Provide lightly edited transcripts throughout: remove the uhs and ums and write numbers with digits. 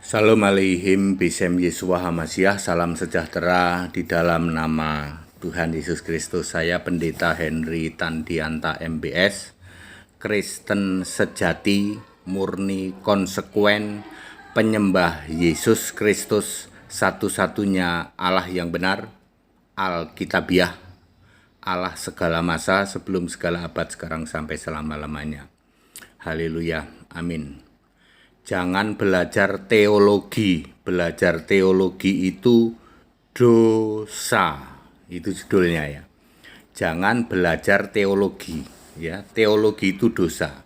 Salam alaihim bisem Yesua Hamasyah. Salam sejahtera di dalam nama Tuhan Yesus Kristus. Saya Pendeta Henry Tandianta MBS, Kristen sejati, murni, konsekuen, penyembah Yesus Kristus, satu-satunya Allah yang benar, Alkitabiah, Allah segala masa, sebelum segala abad, sekarang sampai selama-lamanya. Haleluya, amin. Jangan belajar teologi. Belajar teologi itu dosa. Itu judulnya ya. Jangan belajar teologi ya. Teologi itu dosa.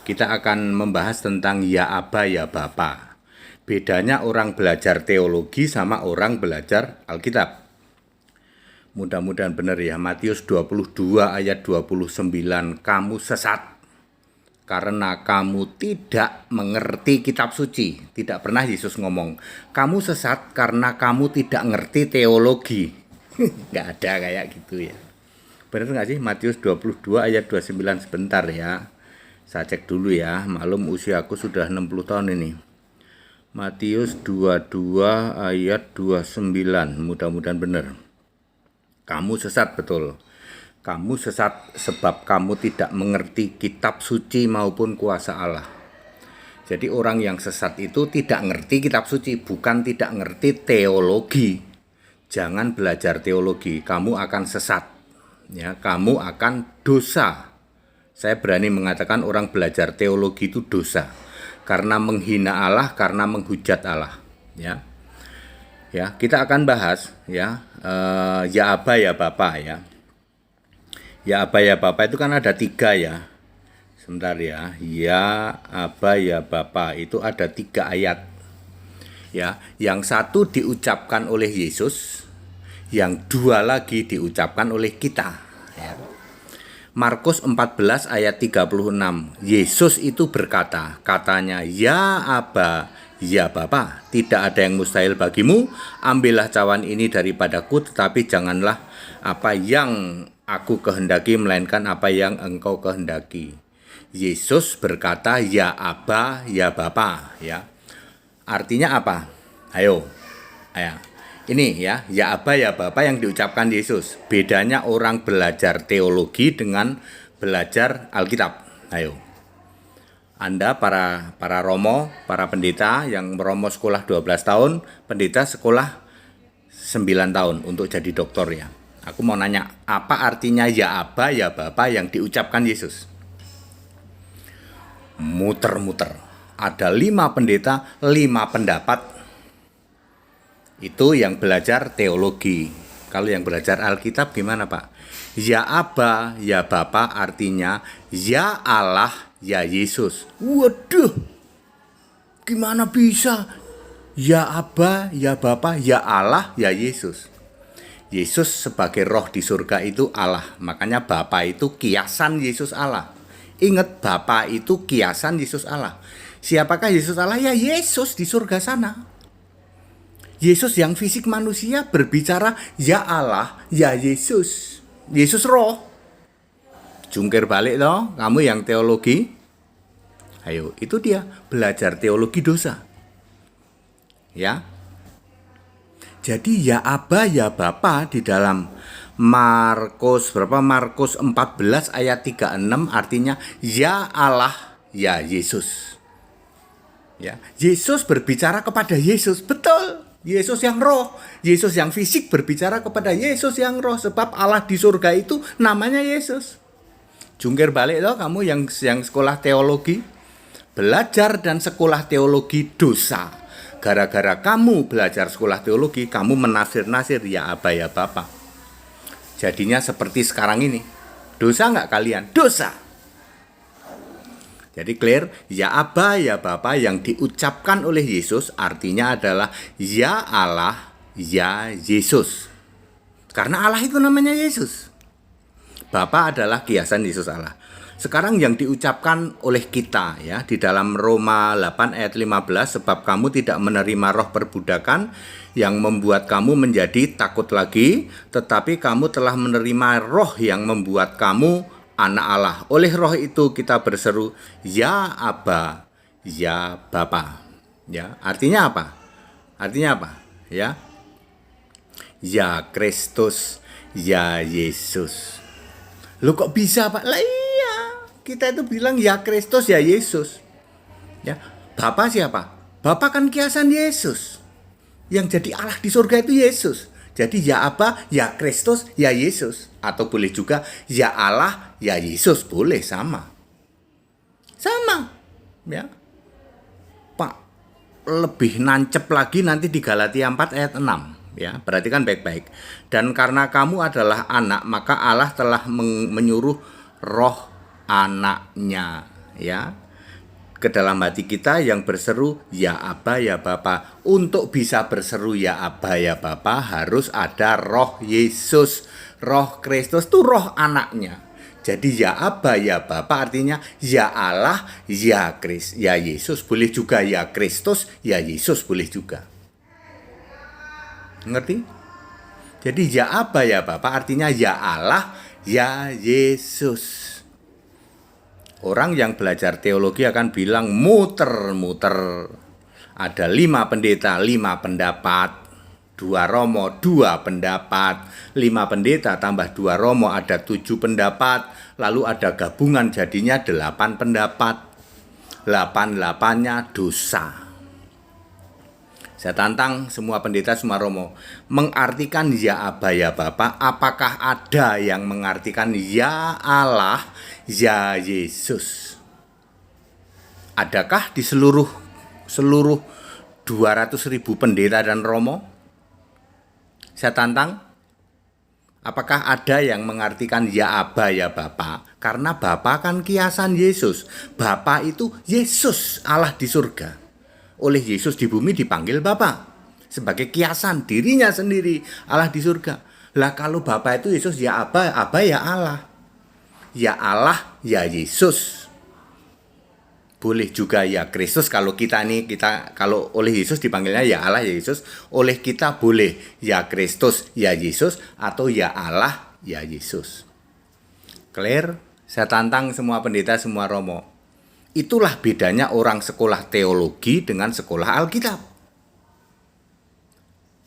Kita akan membahas tentang ya Aba ya Bapa. Bedanya orang belajar teologi sama orang belajar Alkitab. Mudah-mudahan benar ya. Matius 22 ayat 29, kamu sesat karena kamu tidak mengerti kitab suci. Tidak pernah Yesus ngomong, kamu sesat karena kamu tidak ngerti teologi. Nggak ada kayak gitu ya. Benar nggak sih? Matius 22 ayat 29, sebentar ya. Saya cek dulu ya, maklum usiaku sudah 60 tahun ini. Matius 22 ayat 29, mudah-mudahan benar. Kamu sesat, betul. Kamu sesat sebab kamu tidak mengerti kitab suci maupun kuasa Allah. Jadi orang yang sesat itu tidak ngerti kitab suci, bukan tidak ngerti teologi. Jangan belajar teologi, kamu akan sesat. Ya, kamu akan dosa. Saya berani mengatakan orang belajar teologi itu dosa. Karena menghina Allah, karena menghujat Allah. Ya. Ya, kita akan bahas ya Aba ya Bapa ya. Ya Aba ya Bapa itu kan ada 3 ya. Sebentar ya. Ya Aba ya Bapa itu ada 3 ayat. Ya, yang satu diucapkan oleh Yesus, yang 2 lagi diucapkan oleh kita. Ya. Markus 14 ayat 36. Yesus itu berkata, katanya, ya Aba ya Bapa, tidak ada yang mustahil bagimu. Ambillah cawan ini daripadaku, tetapi janganlah apa yang aku kehendaki, melainkan apa yang engkau kehendaki. Yesus berkata, ya Aba, ya Bapa, ya. Artinya apa? Ayo. Ini ya Aba, ya Bapa yang diucapkan Yesus. Bedanya orang belajar teologi dengan belajar Alkitab. Ayo. Anda para romo, para pendeta yang meromo sekolah 12 tahun, pendeta sekolah 9 tahun untuk jadi doktor ya. Aku mau nanya, apa artinya ya Aba ya Bapa yang diucapkan Yesus? Muter-muter. Ada 5 pendeta, 5 pendapat. Itu yang belajar teologi. Kalau yang belajar Alkitab gimana Pak? Ya Aba ya Bapa artinya ya Allah ya Yesus. Waduh, gimana bisa? Ya Aba ya Bapa ya Allah ya Yesus. Yesus sebagai roh di surga itu Allah. Makanya Bapa itu kiasan Yesus Allah. Ingat, Bapa itu kiasan Yesus Allah. Siapakah Yesus Allah? Ya Yesus di surga sana. Yesus yang fisik manusia berbicara ya Allah, ya Yesus. Yesus roh. Jungkir balik toh, kamu yang teologi. Ayo, itu dia belajar teologi dosa. Ya. Jadi ya Aba ya Bapa di dalam Markus 14 ayat 36 artinya ya Allah ya Yesus. Ya, Yesus berbicara kepada Yesus, betul. Yesus yang roh, Yesus yang fisik berbicara kepada Yesus yang roh, sebab Allah di surga itu namanya Yesus. Jungkir balik loh kamu yang sekolah teologi, belajar dan sekolah teologi dosa. Gara-gara kamu belajar sekolah teologi, kamu menafsir-nafsir ya Aba ya Bapa. Jadinya seperti sekarang ini. Dosa nggak kalian? Dosa. Jadi clear, ya Aba ya Bapa yang diucapkan oleh Yesus artinya adalah ya Allah ya Yesus. Karena Allah itu namanya Yesus. Bapa adalah kiasan Yesus Allah. Sekarang yang diucapkan oleh kita ya di dalam Roma 8 ayat 15, sebab kamu tidak menerima roh perbudakan yang membuat kamu menjadi takut lagi, tetapi kamu telah menerima roh yang membuat kamu anak Allah. Oleh roh itu kita berseru, ya Aba, ya Bapa. Ya, artinya apa? Artinya apa? Ya. Ya Kristus, ya Yesus. Loh kok bisa, Pak? Lah iya, kita itu bilang ya Kristus, ya Yesus. Ya, Bapa siapa? Bapa kan kiasan Yesus. Yang jadi Allah di surga itu Yesus. Jadi ya Aba, ya Kristus, ya Yesus. Atau boleh juga ya Allah, ya Yesus. Boleh, sama. Sama. Ya. Pak, lebih nancep lagi nanti di Galatia 4 ayat 6. Ya, perhatikan baik-baik. Dan karena kamu adalah anak, maka Allah telah menyuruh roh anaknya, ya, ke dalam hati kita yang berseru ya Aba ya Bapa. Untuk bisa berseru ya Aba ya Bapa harus ada roh Yesus, roh Kristus, itu roh anaknya. Jadi ya Aba ya Bapa artinya ya Allah, ya Kristus, ya Yesus. Boleh juga ya Kristus, ya Yesus, boleh juga. Ngerti? Jadi ya Aba ya Bapa artinya ya Allah, ya Yesus. Orang yang belajar teologi akan bilang muter-muter. Ada 5 pendeta, 5 pendapat. 2 romo, 2 pendapat. 5 pendeta tambah 2 romo ada 7 pendapat. Lalu ada gabungan jadinya 8 pendapat. 8-8-nya dosa. Saya tantang semua pendeta, semua romo, mengartikan ya Aba ya Bapa. Apakah ada yang mengartikan ya Allah, ya Yesus? Adakah di seluruh 200.000 pendeta dan romo? Saya tantang. Apakah ada yang mengartikan ya Aba ya Bapa? Karena Bapa kan kiasan Yesus. Bapa itu Yesus, Allah di surga. Oleh Yesus di bumi dipanggil Bapa sebagai kiasan dirinya sendiri, Allah di surga. Lah kalau Bapa itu Yesus, ya Aba, Aba ya Allah. Ya Allah, ya Yesus. Boleh juga ya Kristus. Kalau kita kalau oleh Yesus dipanggilnya ya Allah ya Yesus, oleh kita boleh ya Kristus ya Yesus atau ya Allah ya Yesus. Clear? Saya tantang semua pendeta, semua romo. Itulah bedanya orang sekolah teologi dengan sekolah Alkitab.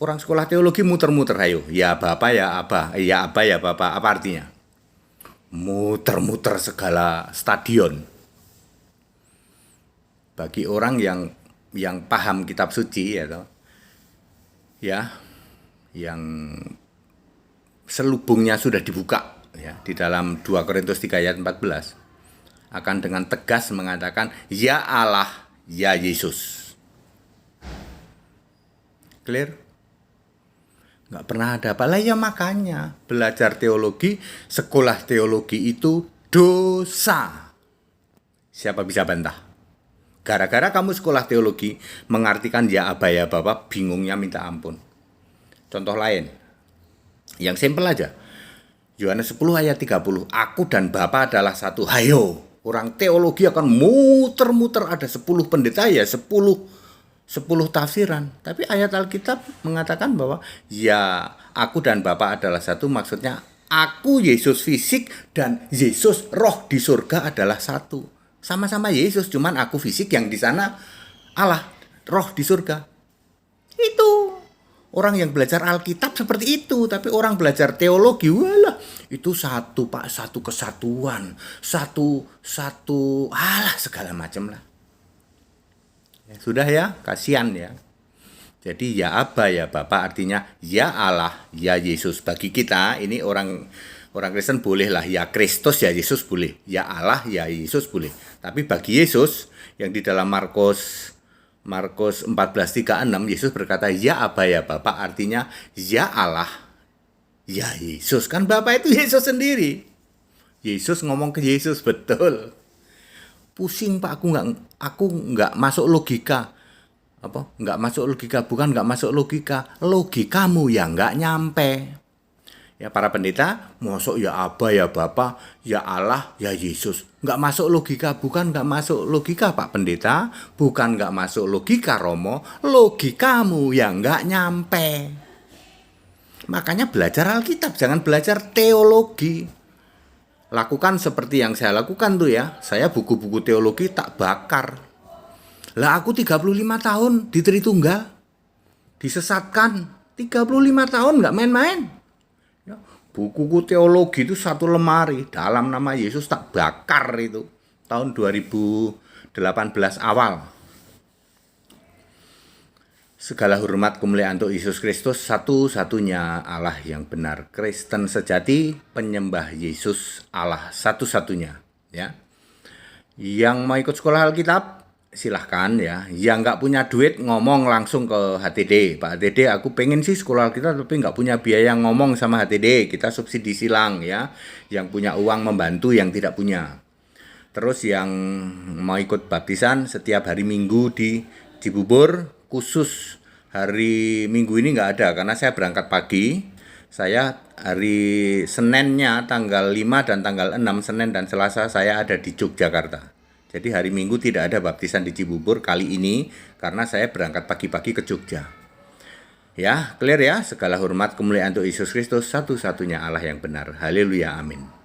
Orang sekolah teologi muter-muter, ayo. Ya Bapa, ya Aba, ya Aba, ya Bapa. Apa artinya? Muter-muter segala stadion. Bagi orang yang paham kitab suci, yang selubungnya sudah dibuka, ya, di dalam 2 Korintus 3 ayat 14. Akan dengan tegas mengatakan ya Allah, ya Yesus. Clear? Nggak pernah ada apa lah, ya makanya belajar teologi, sekolah teologi itu dosa. Siapa bisa bantah? Gara-gara kamu sekolah teologi mengartikan ya Aba ya Bapa, bingungnya minta ampun. Contoh lain, yang simpel aja. Yohanes 10 ayat 30, aku dan Bapa adalah satu. Hayo. Orang teologi akan muter-muter, ada 10 pendeta ya 10 tafsiran. Tapi ayat Alkitab mengatakan bahwa ya aku dan Bapa adalah satu, maksudnya aku Yesus fisik dan Yesus roh di surga adalah satu. Sama-sama Yesus, cuman aku fisik, yang di sana Allah, roh di surga. Itu orang yang belajar Alkitab seperti itu. Tapi orang belajar teologi, walah, itu satu Pak, satu kesatuan, satu segala macam lah. Ya, sudah ya, kasihan ya. Jadi ya Aba ya Bapa artinya ya Allah, ya Yesus. Bagi kita ini orang Kristen bolehlah ya Kristus, ya Yesus boleh, ya Allah, ya Yesus boleh. Tapi bagi Yesus yang di dalam Markus 14:36, Yesus berkata ya Aba ya Bapa artinya ya Allah, ya Yesus. Kan Bapa itu Yesus sendiri. Yesus ngomong ke Yesus, betul. Pusing Pak, aku nggak masuk logika. Nggak masuk logika, bukan nggak masuk logika. Logikamu yang nggak nyampe. Ya para pendeta, masuk ya Aba ya Bapa, ya Allah, ya Yesus. Nggak masuk logika, bukan nggak masuk logika Pak Pendeta, bukan nggak masuk logika Romo, logikamu yang nggak nyampe. Makanya belajar Alkitab, jangan belajar teologi. Lakukan seperti yang saya lakukan tuh ya, saya buku-buku teologi tak bakar. Lah aku 35 tahun di Tritunggal, disesatkan 35 tahun nggak main-main. Ya, bukuku teologi itu satu lemari, dalam nama Yesus tak bakar itu tahun 2018 awal. Segala hormat kemuliaan untuk Yesus Kristus, satu-satunya Allah yang benar. Kristen sejati, penyembah Yesus Allah satu-satunya. Ya, yang mau ikut sekolah Alkitab silahkan ya. Yang nggak punya duit ngomong langsung ke HTD. Pak HTD, aku pengen sih sekolah Alkitab tapi nggak punya biaya, ngomong sama HTD. Kita subsidi silang ya. Yang punya uang membantu yang tidak punya. Terus yang mau ikut baptisan setiap hari Minggu di Cibubur, khusus hari Minggu ini nggak ada karena saya berangkat pagi. Saya hari Seninnya tanggal 5 dan tanggal 6, Senin dan Selasa saya ada di Yogyakarta. Jadi hari Minggu tidak ada baptisan di Cibubur kali ini karena saya berangkat pagi-pagi ke Jogja. Ya, clear ya. Segala hormat kemuliaan untuk Yesus Kristus, satu-satunya Allah yang benar. Haleluya, amin.